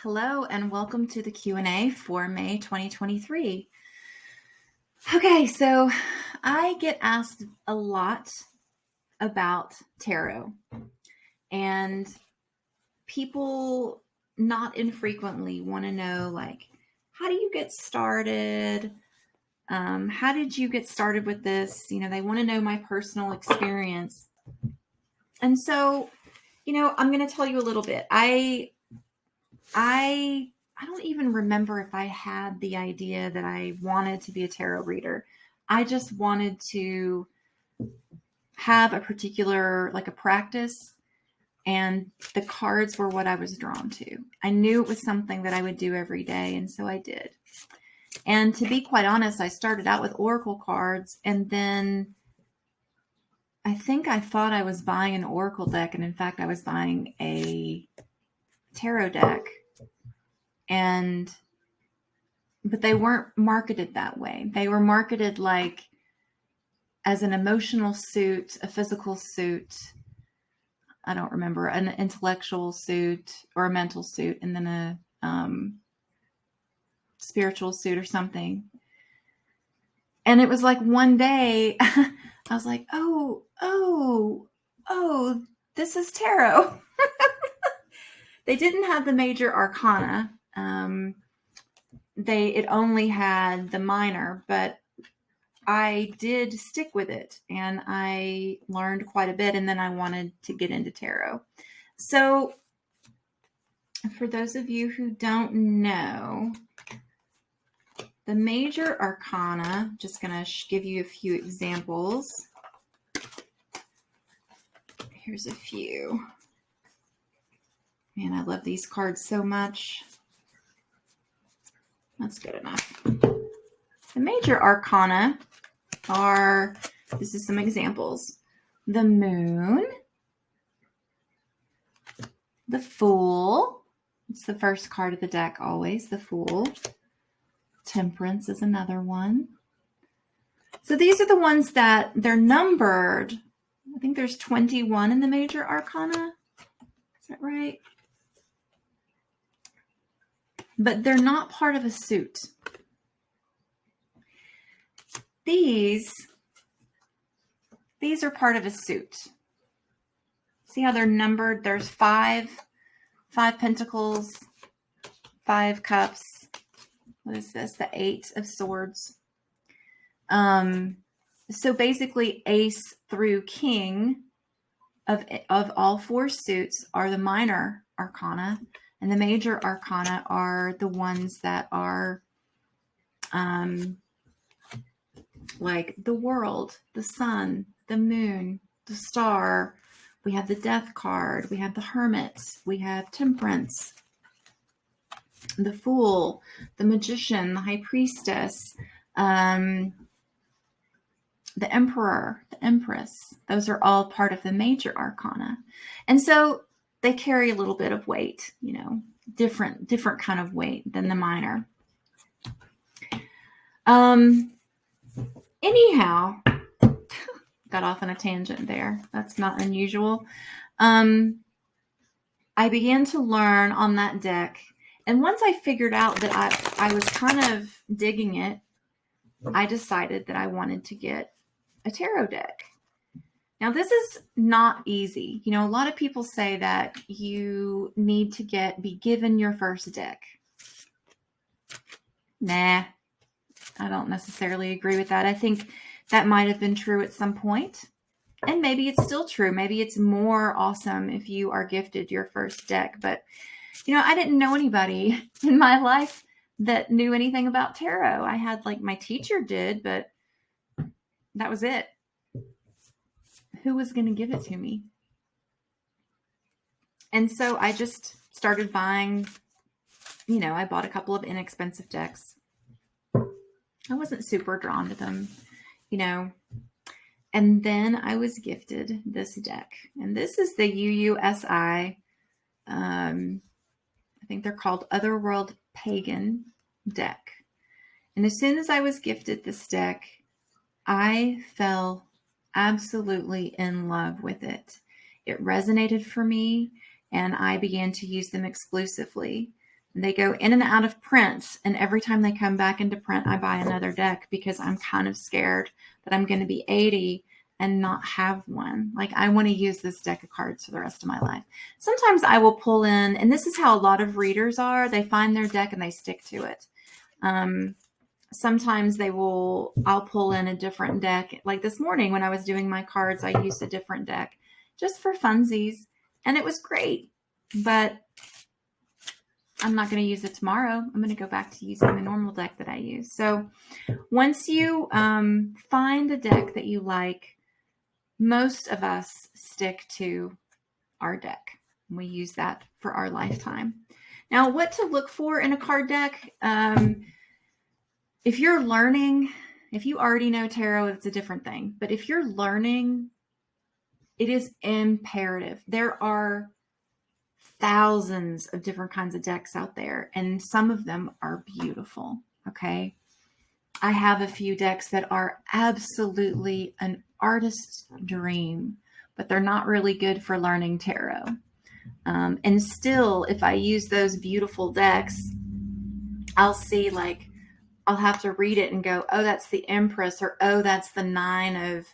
Hello and welcome to the Q&A for May 2023. Okay, so I get asked a lot about tarot, and people not infrequently want to know, like, how do you get started? How did you get started with this? They want to know my personal experience. And so, I'm going to tell you a little bit. I don't even remember if I had the idea that I wanted to be a tarot reader. I just wanted to have a particular, like a practice, and the cards were what I was drawn to. I knew it was something that I would do every day, and so I did. And to be quite honest, I started out with oracle cards, and then I think I thought I was buying an oracle deck, and in fact, I was buying a tarot deck. But they weren't marketed that way. They were marketed like as an emotional suit, a physical suit, I don't remember, an intellectual suit or a mental suit, and then a spiritual suit or something. And it was like one day I was like, oh, this is tarot. They didn't have the major arcana. It only had the minor, but I did stick with it and I learned quite a bit, and then I wanted to get into tarot. So for those of you who don't know, the major arcana, just going to give you a few examples. Here's a few. Man, I love these cards so much. That's good enough. The major arcana are, this is some examples: the moon, the fool. It's the first card of the deck always, the fool. Temperance is another one. So these are the ones that they're numbered. I think there's 21 in the major arcana. Is that right? But they're not part of a suit. These are part of a suit. See how they're numbered? There's five pentacles, 5 cups. What is this? The 8 of swords. So basically ace through king of all 4 suits are the minor arcana, and the major arcana are the ones that are like the world, the sun, the moon, the star. We have the death card. We have the hermit. We have temperance, the fool, the magician, the high priestess, the emperor, the empress. Those are all part of the major arcana. And so they carry a little bit of weight, different kind of weight than the minor. Anyhow, got off on a tangent there. That's not unusual. I began to learn on that deck. And once I figured out that I was kind of digging it, I decided that I wanted to get a tarot deck. Now, this is not easy. A lot of people say that you need to be given your first deck. Nah, I don't necessarily agree with that. I think that might have been true at some point, and maybe it's still true. Maybe it's more awesome if you are gifted your first deck. But, I didn't know anybody in my life that knew anything about tarot. I had, my teacher did, but that was it. Who was going to give it to me? And so I just started buying, I bought a couple of inexpensive decks. I wasn't super drawn to them, and then I was gifted this deck, and this is the UUSI. I think they're called Otherworld Pagan deck. And as soon as I was gifted this deck, I fell absolutely in love with it. It resonated for me, and I began to use them exclusively. They go in and out of print, and every time they come back into print, I buy another deck because I'm kind of scared that I'm going to be 80 and not have one. Like, I want to use this deck of cards for the rest of my life. Sometimes I will pull in, and this is how a lot of readers are. They find their deck and they stick to it. Sometimes I'll pull in a different deck. Like this morning when I was doing my cards, I used a different deck just for funsies, and it was great. But I'm not going to use it tomorrow. I'm going to go back to using the normal deck that I use. So once you find a deck that you like, most of us stick to our deck. We use that for our lifetime. Now, what to look for in a card deck? If you're learning, if you already know tarot, it's a different thing. But if you're learning, it is imperative. There are thousands of different kinds of decks out there, and some of them are beautiful. Okay. I have a few decks that are absolutely an artist's dream, but they're not really good for learning tarot. And still, if I use those beautiful decks, I'll see, like, I'll have to read it and go, oh, that's the Empress, or oh, that's the Nine of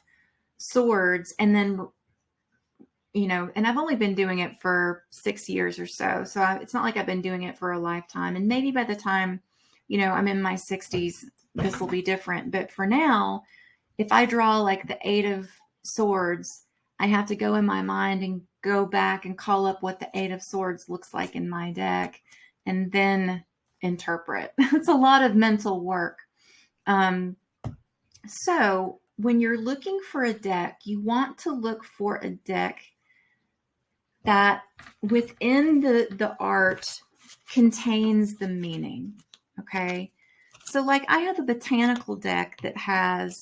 Swords. And then, and I've only been doing it for 6 years or so. So it's not like I've been doing it for a lifetime. And maybe by the time, I'm in my 60s, this will be different. But for now, if I draw like the Eight of Swords, I have to go in my mind and go back and call up what the Eight of Swords looks like in my deck, and then interpret. It's a lot of mental work. So when you're looking for a deck, you want to look for a deck that within the art contains the meaning. Okay. So like I have a botanical deck that has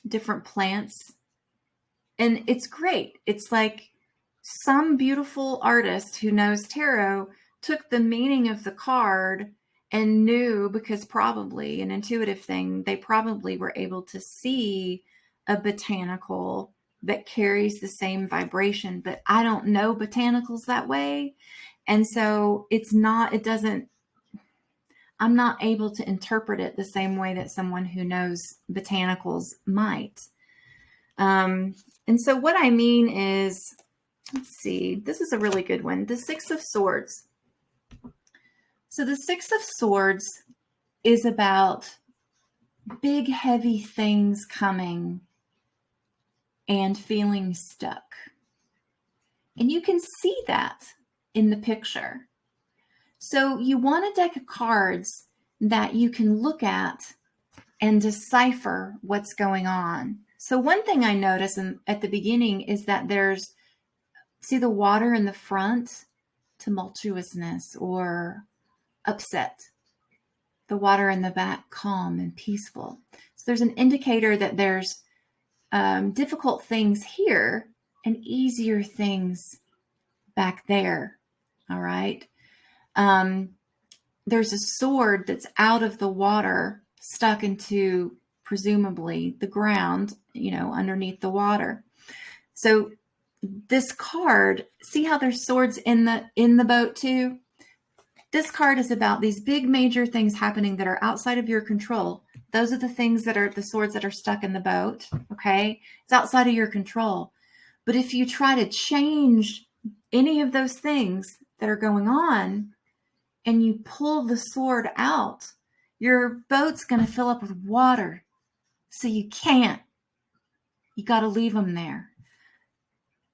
different plants, and it's great. It's like some beautiful artist who knows tarot took the meaning of the card and knew, because probably an intuitive thing, they probably were able to see a botanical that carries the same vibration, but I don't know botanicals that way. And so I'm not able to interpret it the same way that someone who knows botanicals might. And so what I mean is, let's see, this is a really good one. The Six of Swords. So the Six of Swords is about big, heavy things coming and feeling stuck. And you can see that in the picture. So you want a deck of cards that you can look at and decipher what's going on. So one thing I notice at the beginning is that see the water in the front, tumultuousness or upset. The water in the back, calm and peaceful. So there's an indicator that there's difficult things here and easier things back there. All right. There's a sword that's out of the water, stuck into presumably the ground, underneath the water. So this card, see how there's swords in the boat too? This card is about these big major things happening that are outside of your control. Those are the things that are the swords that are stuck in the boat. Okay. It's outside of your control. But if you try to change any of those things that are going on and you pull the sword out, your boat's going to fill up with water. So you can't. You got to leave them there.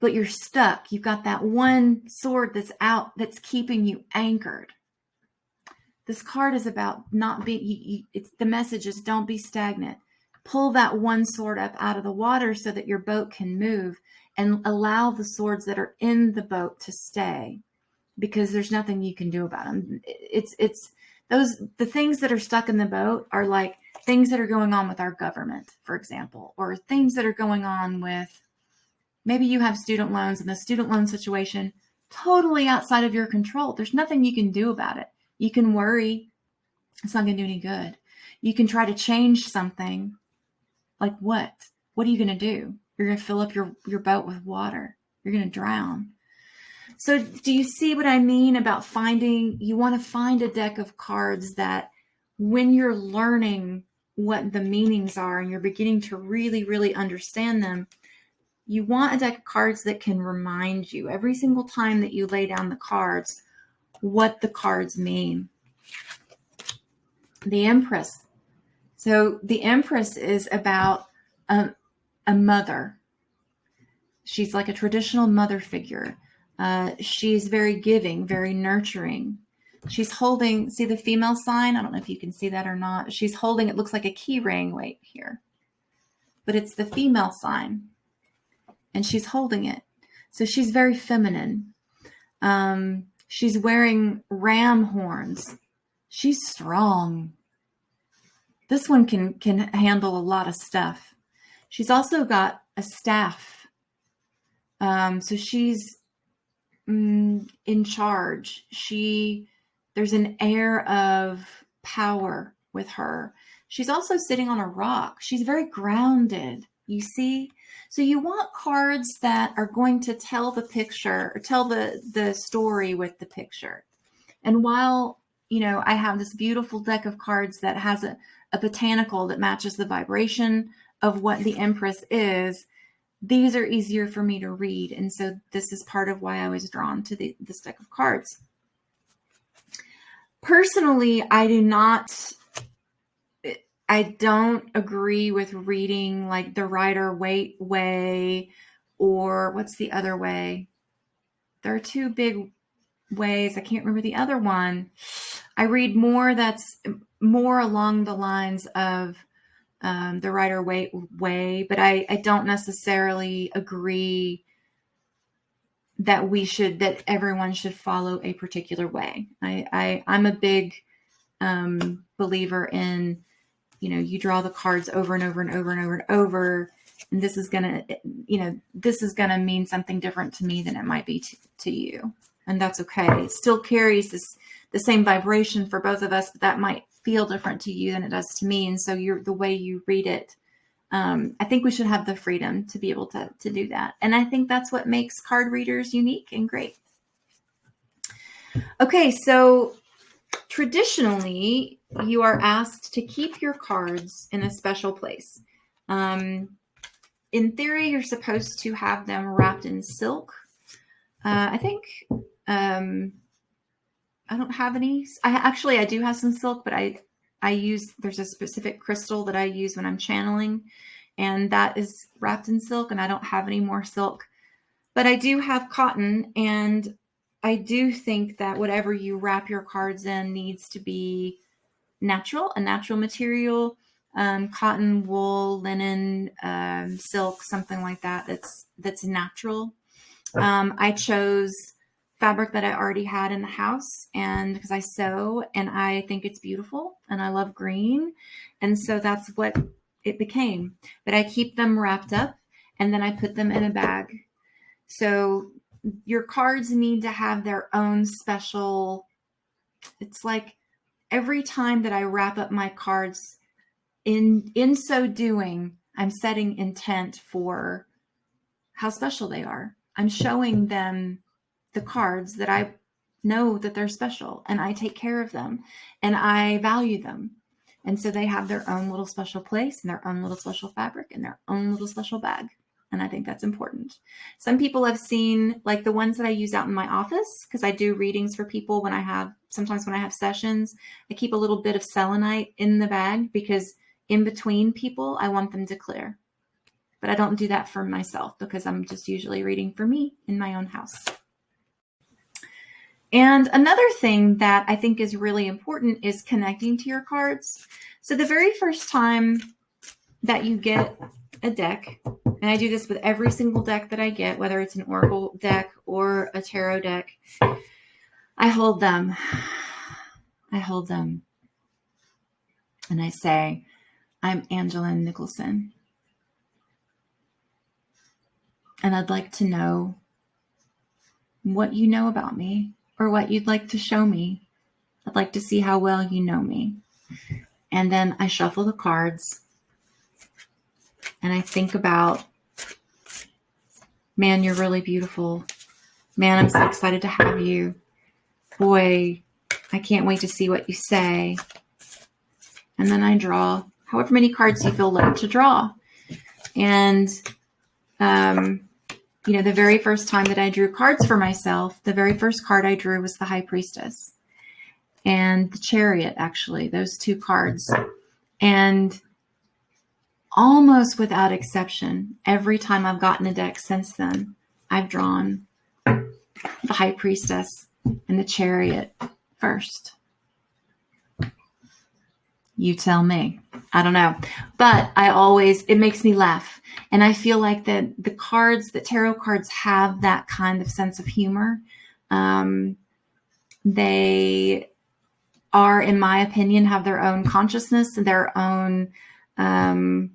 But you're stuck. You've got that one sword that's out that's keeping you anchored. This card is about not being, the message is don't be stagnant. Pull that one sword up out of the water so that your boat can move, and allow the swords that are in the boat to stay, because there's nothing you can do about them. The things that are stuck in the boat are like things that are going on with our government, for example, or things that are going on with, maybe you have student loans and the student loan situation totally outside of your control. There's nothing you can do about it. You can worry. It's not going to do any good. You can try to change something. Like what? What are you going to do? You're going to fill up your boat with water. You're going to drown. So do you see what I mean about you want to find a deck of cards that when you're learning what the meanings are and you're beginning to really, really understand them, you want a deck of cards that can remind you every single time that you lay down the cards what the cards mean. The Empress. So the Empress is about a mother. She's like a traditional mother figure. She's very giving, very nurturing. She's holding, see the female sign? I don't know if you can see that or not. She's holding, it looks like a key ring right here, but it's the female sign, and she's holding it. So she's very feminine. She's wearing ram horns. She's strong. This one can handle a lot of stuff. She's also got a staff. So she's in charge. There's an air of power with her. She's also sitting on a rock. She's very grounded, you see? So you want cards that are going to tell the picture or tell the story with the picture. And while, I have this beautiful deck of cards that has a botanical that matches the vibration of what the Empress is, these are easier for me to read. And so this is part of why I was drawn to this deck of cards. Personally, I don't agree with reading like the Rider-Waite way, or what's the other way? There are two big ways. I can't remember the other one. I read more that's more along the lines of the Rider-Waite way, but I don't necessarily agree that everyone should follow a particular way. I'm a big believer in, you draw the cards over and over and over and over and over, and this is gonna mean something different to me than it might be to you, and that's okay. It still carries the same vibration for both of us, but that might feel different to you than it does to me. And so the way you read it, I think we should have the freedom to be able to do that. And I think that's what makes card readers unique and great. Okay, so traditionally, you are asked to keep your cards in a special place. In theory, you're supposed to have them wrapped in silk. I think I don't have any. I do have some silk, but there's a specific crystal that I use when I'm channeling, and that is wrapped in silk, and I don't have any more silk. But I do have cotton, and I do think that whatever you wrap your cards in needs to be a natural material, cotton, wool, linen, silk, something like that. That's natural. I chose fabric that I already had in the house, and because I sew and I think it's beautiful and I love green. And so that's what it became. But I keep them wrapped up and then I put them in a bag. So your cards need to have their own special, it's like every time that I wrap up my cards, in so doing, I'm setting intent for how special they are. I'm showing them the cards that I know that they're special, and I take care of them and I value them. And so they have their own little special place and their own little special fabric and their own little special bag. And I think that's important. Some people have seen like the ones that I use out in my office, because I do readings for people sometimes when I have sessions, I keep a little bit of selenite in the bag because in between people, I want them to clear. But I don't do that for myself because I'm just usually reading for me in my own house. And another thing that I think is really important is connecting to your cards. So the very first time that you get a deck, and I do this with every single deck that I get, whether it's an oracle deck or a tarot deck, I hold them. And I say, I'm Angelyn Nicholson. And I'd like to know what you know about me or what you'd like to show me. I'd like to see how well you know me. And then I shuffle the cards and I think about, man, you're really beautiful. Man, I'm so excited to have you. Boy, I can't wait to see what you say. And then I draw however many cards you feel led to draw. And, the very first time that I drew cards for myself, the very first card I drew was the High Priestess and the Chariot, actually, those two cards. And almost without exception, every time I've gotten a deck since then, I've drawn the High Priestess and the Chariot first. You tell me. I don't know. But it makes me laugh. And I feel like the tarot cards have that kind of sense of humor. They are, in my opinion, have their own consciousness, their own, and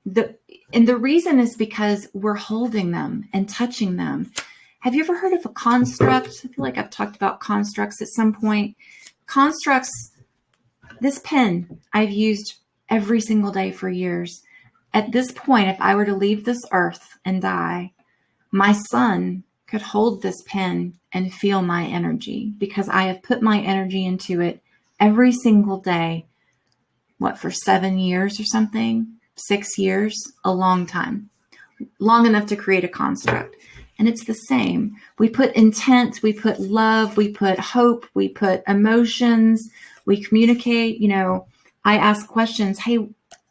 the reason is because we're holding them and touching them. Have you ever heard of a construct? I feel like I've talked about constructs at some point. Constructs, this pen I've used every single day for years. At this point, if I were to leave this earth and die, my son could hold this pen and feel my energy because I have put my energy into it every single day. What, for 7 years or something? 6 years? A long time. Long enough to create a construct. And it's the same. We put intent, we put love, we put hope, we put emotions, we communicate. I ask questions. Hey,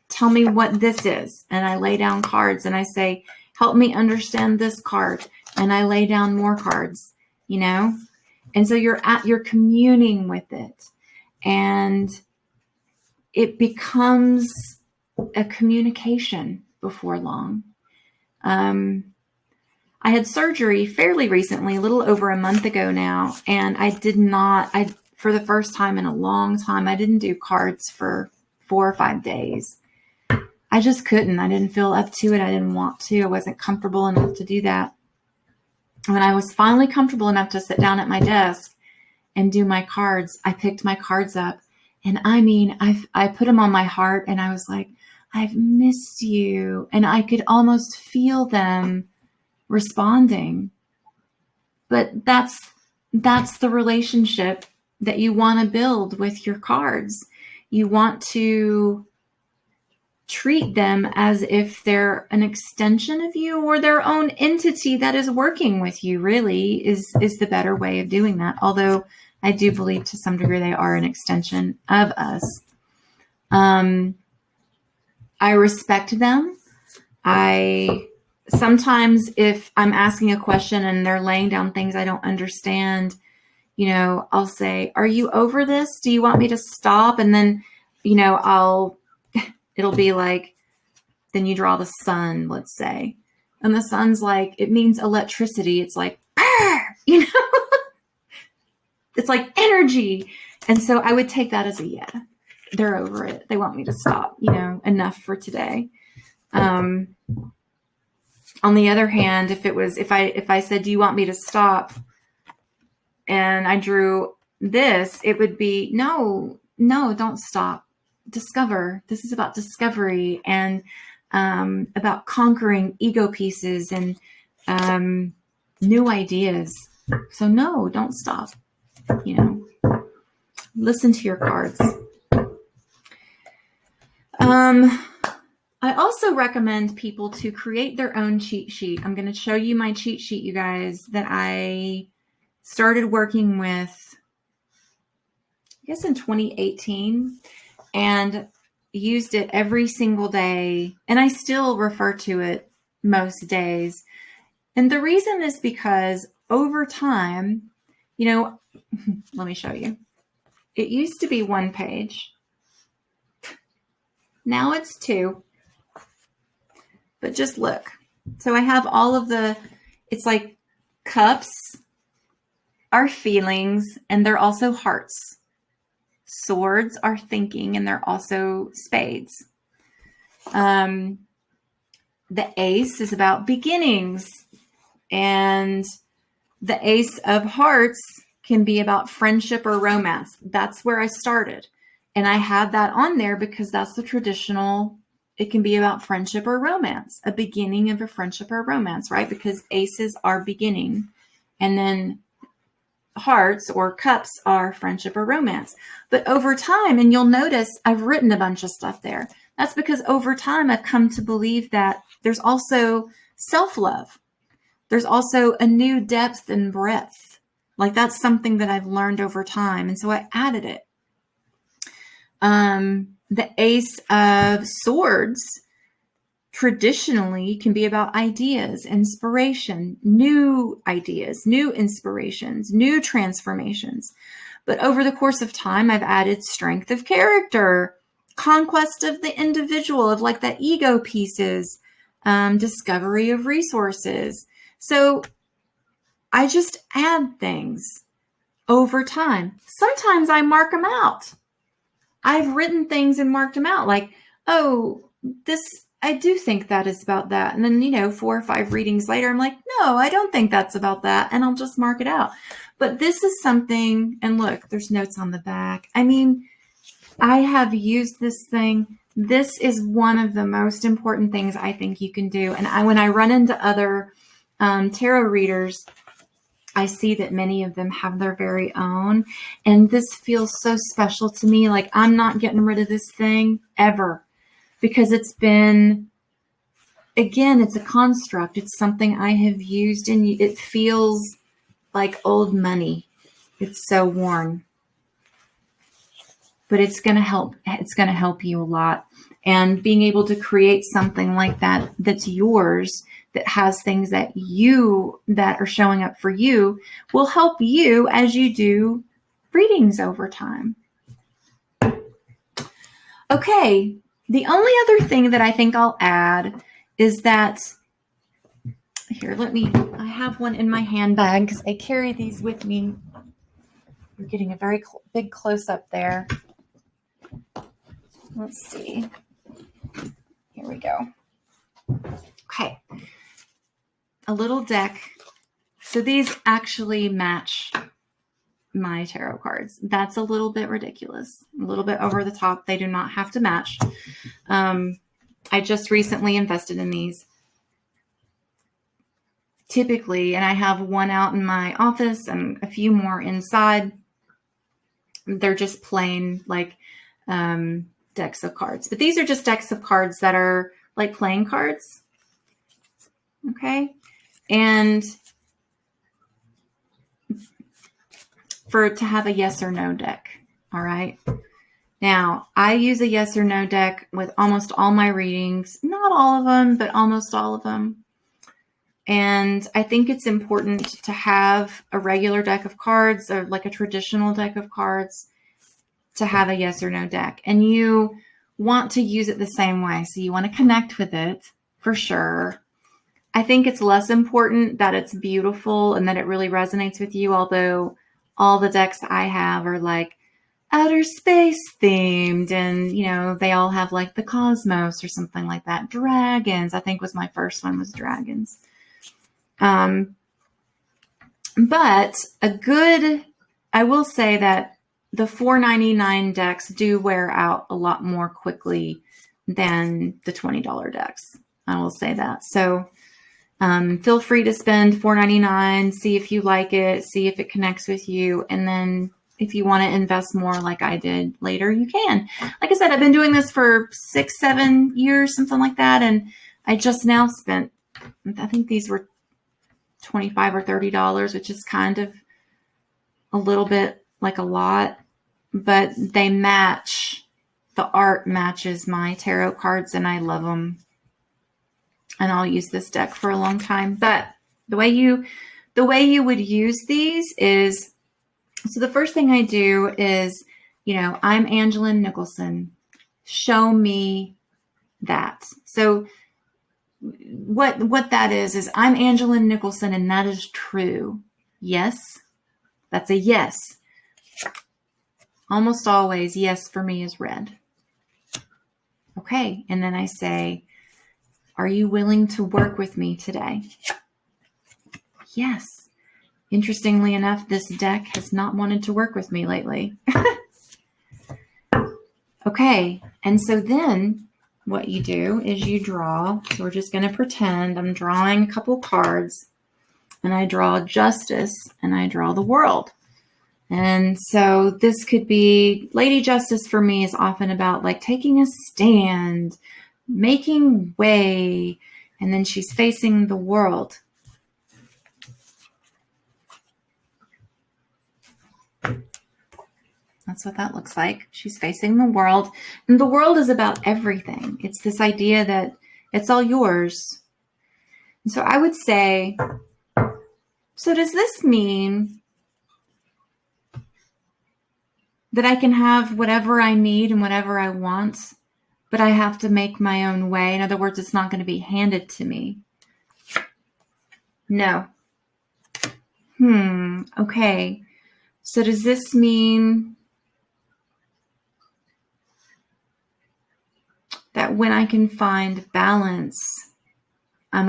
tell me what this is. And I lay down cards and I say, help me understand this card. And I lay down more cards, And so you're communing with it. And it becomes a communication before long. I had surgery fairly recently, a little over a month ago now, and for the first time in a long time, I didn't do cards for 4 or 5 days. I just couldn't. I didn't feel up to it. I didn't want to. I wasn't comfortable enough to do that. When I was finally comfortable enough to sit down at my desk and do my cards, I picked my cards up, and I put them on my heart, and I was like, I've missed you. And I could almost feel them responding. But that's the relationship that you want to build with your cards. You want to treat them as if they're an extension of you or their own entity that is working with you, really is the better way of doing that. Although I do believe to some degree they are an extension of us. I respect them. Sometimes if I'm asking a question and they're laying down things I don't understand, I'll say, are you over this? Do you want me to stop? And then, it'll be like, then you draw the sun, let's say. And the sun's like, it means electricity. It's like, it's like energy. And so I would take that as a yeah. They're over it. They want me to stop, enough for today. On the other hand, if I said, do you want me to stop? And I drew this, it would be, no, don't stop. Discover. This is about discovery and about conquering ego pieces and new ideas. So no, don't stop. Listen to your cards. I also recommend people to create their own cheat sheet. I'm going to show you my cheat sheet, you guys, that I started working with, I guess in 2018, and used it every single day. And I still refer to it most days. And the reason is because over time, let me show you. It used to be 1 page. Now it's 2. But just look. So I have all of it's like cups are feelings, and they're also hearts. Swords are thinking, and they're also spades. The ace is about beginnings, and the ace of hearts can be about friendship or romance. That's where I started. And I had that on there because that's the traditional, it can be about friendship or romance, a beginning of a friendship or romance, right? Because aces are beginning. And then hearts or cups are friendship or romance. But over time, and you'll notice I've written a bunch of stuff there. That's because over time I've come to believe that there's also self-love. There's also a new depth and breadth. Like that's something that I've learned over time. And so I added it. The Ace of Swords traditionally can be about ideas, inspiration, new ideas, new inspirations, new transformations. But over the course of time, I've added strength of character, conquest of the individual, of like that ego pieces, discovery of resources. So I just add things over time. Sometimes I mark them out. I've written things and marked them out like, oh, this, I do think that is about that. And then, 4 or 5 readings later, I'm like, no, I don't think that's about that. And I'll just mark it out. But this is something, and look, there's notes on the back. I mean, I have used this thing. This is one of the most important things I think you can do. And when I run into other tarot readers, I see that many of them have their very own. And this feels so special to me. Like I'm not getting rid of this thing ever. Because it's been, again, it's a construct. It's something I have used and it feels like old money. It's so worn. But it's going to help. It's going to help you a lot. And being able to create something like that that's yours, that has things that are showing up for you, will help you as you do readings over time. Okay. The only other thing that I think I'll add is that, here, I have one in my handbag because I carry these with me. You're getting a very big close-up there. Let's see. Here we go. Okay. A little deck. So these actually match my tarot cards. That's a little bit ridiculous, a little bit over the top. They do not have to match. I just recently invested in these. Typically, and I have one out in my office and a few more inside. They're just plain like decks of cards. But these are just decks of cards that are like playing cards. Okay. And to have a yes or no deck. All right. Now, I use a yes or no deck with almost all my readings. Not all of them, but almost all of them. And I think it's important to have a regular deck of cards or like a traditional deck of cards to have a yes or no deck. And you want to use it the same way. So you want to connect with it for sure. I think it's less important that it's beautiful and that it really resonates with you, although all the decks I have are like outer space themed and, they all have like the cosmos or something like that. Dragons, I think was my first one, was dragons. But I will say that the $4.99 decks do wear out a lot more quickly than the $20 decks. I will say that. So feel free to spend $4.99, see if you like it, see if it connects with you. And then if you want to invest more like I did later, you can. Like I said, I've been doing this for 6-7 years, something like that. And I just now spent, I think these were $25 or $30, which is kind of a little bit like a lot, but they match, the art matches my tarot cards and I love them. And I'll use this deck for a long time. But the way you would use these is, so the first thing I do is, I'm Angelyn Nicholson. Show me that. So what that is I'm Angelyn Nicholson and that is true. Yes. That's a yes. Almost always yes for me is red. Okay. And then I say, are you willing to work with me today? Yes. Interestingly enough, this deck has not wanted to work with me lately. Okay. And so then what you do is you draw. So we're just going to pretend I'm drawing a couple cards. and I draw justice, and I draw the world. And so this could be, Lady Justice for me is often about like taking a stand, making way, and then she's facing the world. That's what that looks like. She's facing the world, and the world is about everything. It's this idea that it's all yours. And so I would say, so does this mean that I can have whatever I need and whatever I want, but I have to make my own way? In other words, it's not going to be handed to me. No. Okay. So does this mean that when I can find balance, I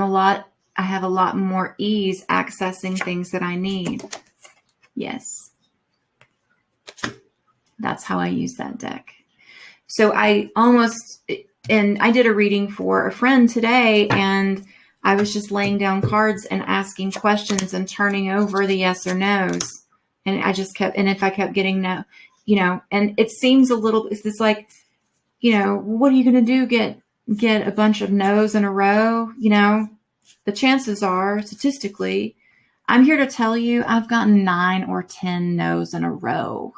have a lot more ease accessing things that I need? Yes. That's how I use that deck. So I did a reading for a friend today, and I was just laying down cards and asking questions and turning over the yes or no's. And if I kept getting no, and it seems a little, it's like, what are you going to do? Get a bunch of no's in a row? The chances are, statistically, I'm here to tell you I've gotten 9 or 10 no's in a row.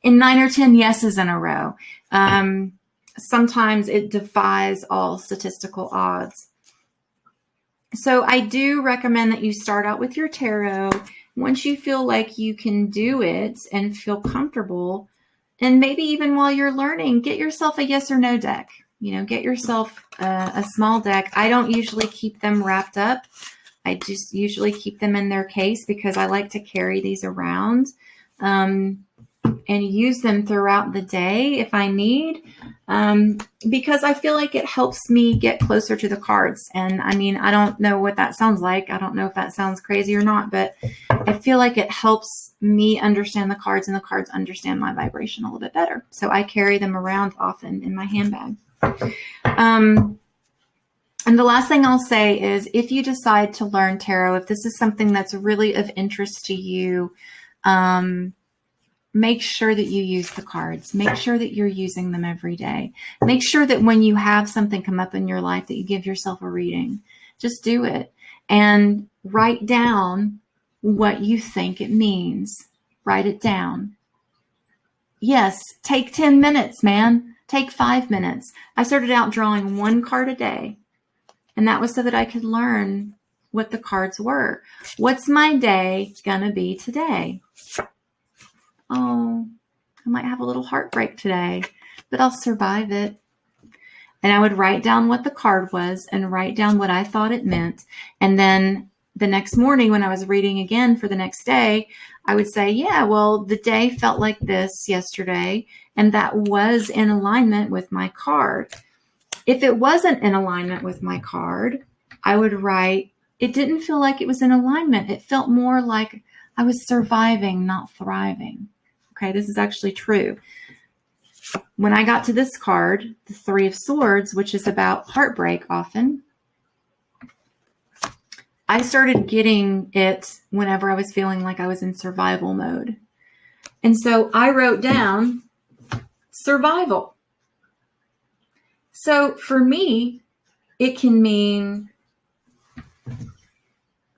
And 9 or 10 yeses in a row. Sometimes it defies all statistical odds. So I do recommend that you start out with your tarot. Once you feel like you can do it and feel comfortable, and maybe even while you're learning, get yourself a yes or no deck. Get yourself a small deck. I don't usually keep them wrapped up. I just usually keep them in their case because I like to carry these around and use them throughout the day if I need, because I feel like it helps me get closer to the cards. And I mean, I don't know what that sounds like. I don't know if that sounds crazy or not, but I feel like it helps me understand the cards, and the cards understand my vibration a little bit better. So I carry them around often in my handbag. And the last thing I'll say is, if you decide to learn tarot, if this is something that's really of interest to you, make sure that you use the cards. Make sure that you're using them every day. Make sure that when you have something come up in your life that you give yourself a reading. Just do it and write down what you think it means. Write it down. Yes, take 10 minutes, man. Take 5 minutes. I started out drawing 1 card a day, and that was so that I could learn what the cards were. What's my day gonna be today? Oh, I might have a little heartbreak today, but I'll survive it. And I would write down what the card was and write down what I thought it meant. And then the next morning when I was reading again for the next day, I would say, yeah, well, the day felt like this yesterday, and that was in alignment with my card. If it wasn't in alignment with my card, I would write, it didn't feel like it was in alignment. It felt more like I was surviving, not thriving. Okay, this is actually true. When I got to this card, the 3 of Swords, which is about heartbreak often, I started getting it whenever I was feeling like I was in survival mode. And so I wrote down survival. So for me, it can mean,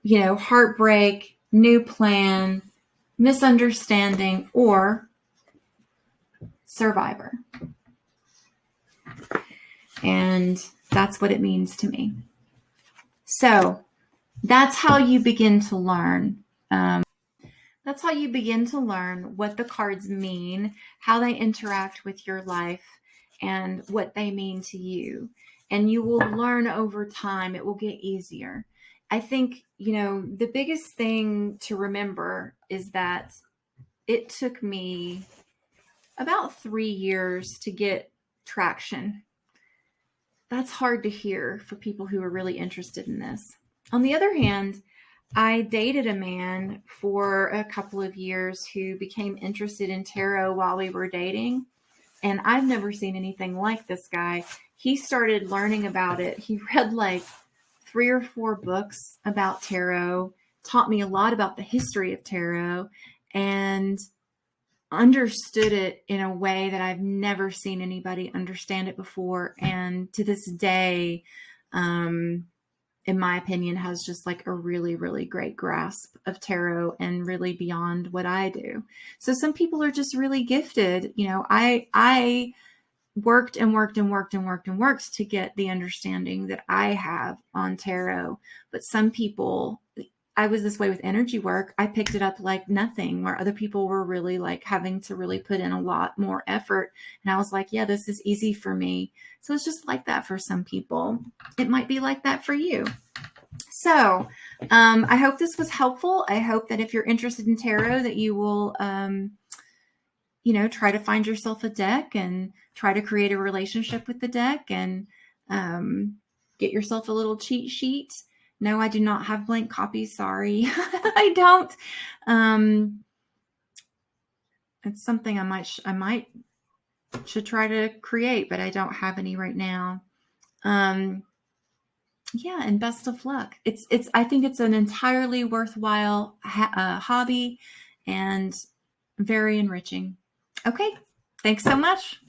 heartbreak, new plan, misunderstanding, or survivor. And that's what it means to me. So that's how you begin to learn. That's how you begin to learn what the cards mean, how they interact with your life, and what they mean to you. And you will learn over time. It will get easier. I think, the biggest thing to remember is that it took me about 3 years to get traction. That's hard to hear for people who are really interested in this. On the other hand, I dated a man for a couple of years who became interested in tarot while we were dating. And I've never seen anything like this guy. He started learning about it. He read like 3 or 4 books about tarot, taught me a lot about the history of tarot, and understood it in a way that I've never seen anybody understand it before. And to this day, in my opinion, has just like a really, really great grasp of tarot and really beyond what I do. So some people are just really gifted. You know, I worked and worked and worked and worked and worked to get the understanding that I have on tarot. But some people, I was this way with energy work. I picked it up like nothing, where other people were really like having to really put in a lot more effort. And I was like, yeah, this is easy for me. So it's just like that for some people. It might be like that for you. So I hope this was helpful. I hope that if you're interested in tarot, that you will, try to find yourself a deck and try to create a relationship with the deck, and get yourself a little cheat sheet. No, I do not have blank copies. Sorry. I don't. It's something I might should try to create, but I don't have any right now. Yeah, and best of luck. I think it's an entirely worthwhile hobby and very enriching. Okay. Thanks so much.